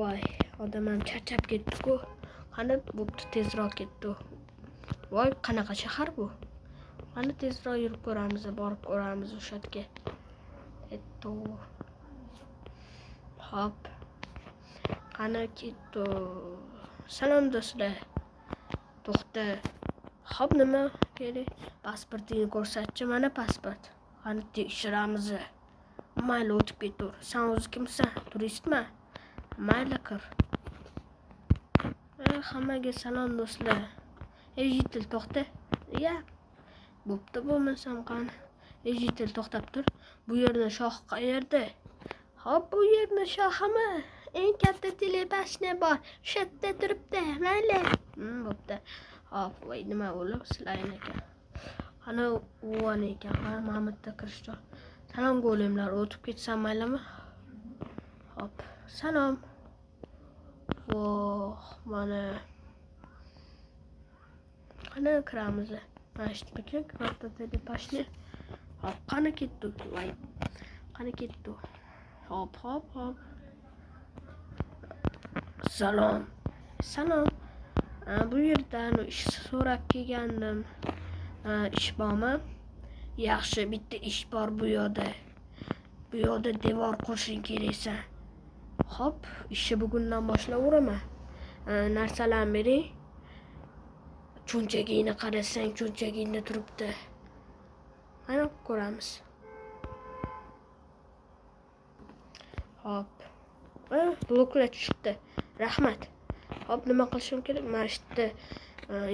Voy, odam ham charchab ketdi-ku. Qani bo'pti, tezroq ketdi. Voy, qanaqa shahar bu? Qani tezroq yurib ko'ramiz, borib ko'ramiz o'sha yerga. Ketdi. Hop. Qani ketdi. Salom do'stlar. To'xta. Hop, nima kerak? Pasportingni ko'rsatchi, mana pasport. Qani tekshiramiz. Mayli, o'tib ketur. Sen o'zi kimsan? Turistmi? Mayli, kir. Hammaga salom do'stlar. Jitil, to'xta. Ya. Bo'pti, bo'lmasam qani. Jitil, to'xtab tur. Bu yerda shoh qayerda? Hop, bu yerda shohimi? Eng katta telepashna bor. Shu yerda turibdi. Mayli. Bo'pti. Hop, voy, nima bo'lib sizlarning ekan? Qani o'g'an ekan, qani Mahmudda kirishdi. Salom go'limlar, o'tib ketsam maylimi? Hop, salom. Voh, mana. Qani kiramiz. Mana shu bikin katta telepashna. Hop, qani ketdi? Voy. Qani ketdi? Hop. Salom. Salom. Bu yerdan ish so'rab kelgandim. Ish bormi? Yaxshi, bitta ish bor bu yerda. Bu yerda devor qurishing keraksan. Hop, ishni bugundan boshlayveraman. Narsalarni bering. Cho'nchagingni qarasang, cho'nchagingda turibdi. Mana ko'ramiz. Hop. Bloklar tushibdi. Rahmat. Hop, nima qilishim kerak? Mana shu yerda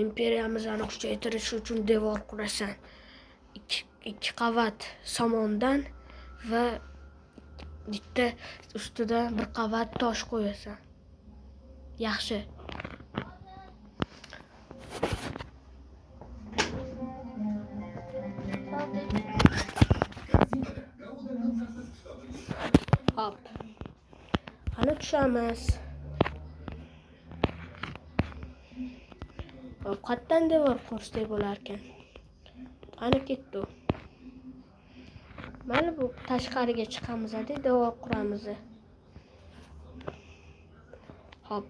imperiyamizni kuchaytirish uchun devor qurasan. 2 qavat somondan va bitta ustidan 1 qavat tosh qo'yasan. Yaxshi. Hop. Qani tushamiz. Qatdan devor qurishday bo'lar ekan. Qani ketdi. Mana bu tashqariga chiqamiz-da, devor quramiz. Hop.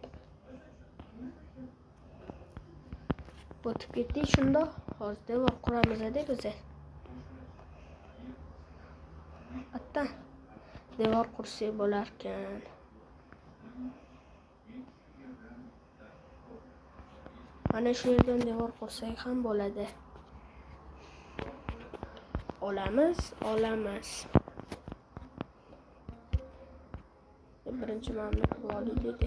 O'tib ketdik shunda. Hozir devor quramiz-da biz. Hatta devor qursak bo'lar ekan. Mana shu yerdan devor qursak ham bo'ladi. Olamiz. Birinchi mamlakat voliy dedi.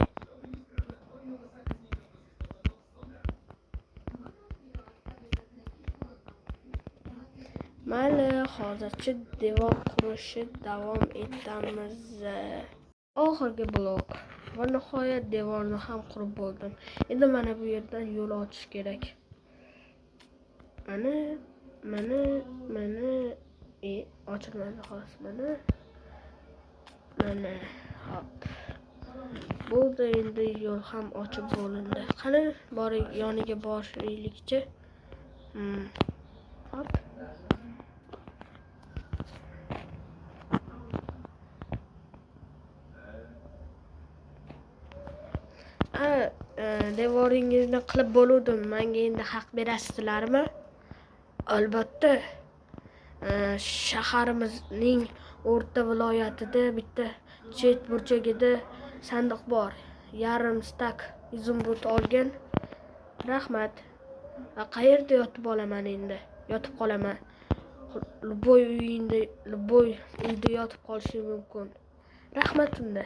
Mayli, hozircha devor qurishni davom etamiz. Oxirgi blok. Va nihoyat devorni ham qurib bo'ldim. Endi mana bu yerdan yo'l ochish kerak. Mana ochilmadi xolos. Mana hop. Bo'ldi, endi yo'l ham ochib bo'lindi. Qani boring yoniga borishlikchi. Hop. Devoringizni qilib bo'ldim. Menga endi haq berasizlarmi? Albatta. Shaharimizning o'rta viloyatida bitta chet burchagida sandiq bor. Yarim stak izumrud olgan. Rahmat. Qayerda yotib olaman endi? Yotib qolaman. Luboy uyda yotib qolishim mumkin. Rahmat unda.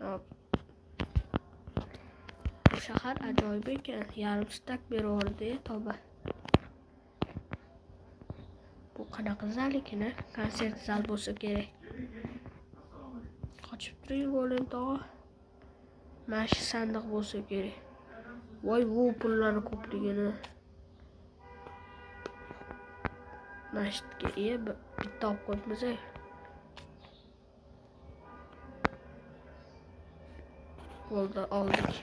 Hop. Bu shahar ajoyib ekan. Yarim stak beraverdi, tavba. Bu qanaqa zal ekan? Konsert zal bo'lsa kerak. Qochib turing bo'ling tog'a. Mana shu sandiq bo'lsa kerak. Voy, bu pullarni ko'pligini. Masjidga bitta olib qo'yibmiz. Bo'ldi, oldik.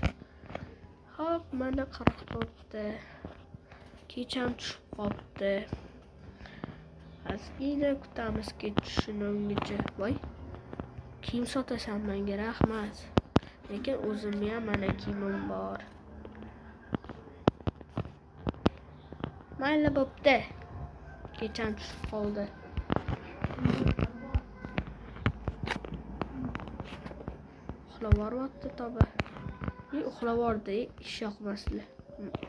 Hop, mana 44 kecham tushib qolibdi. Ozgina kutamiz kechishini ungacha. Voy, Kiyim sotasan menga rahmat. Lekin o'zimni ham mana kiyimim bor. Mayli bo'pti. Kecham tushib qoldi. Uxlavoryapti tobi. Uxlavordi, ish yoqmasdi.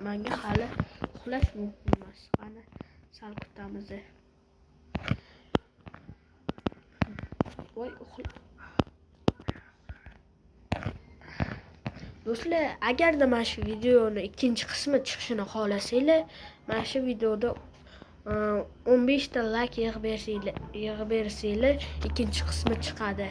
Menga hali uxlash mumkin emas. Qani sal kutamiz. Voy do'stlar, agarda mana shu videoni ikkinchi qismi chiqishini xohlasanglar, mana shu videoda 15 ta like yig'ib bersanglar, ikkinchi qismi chiqadi.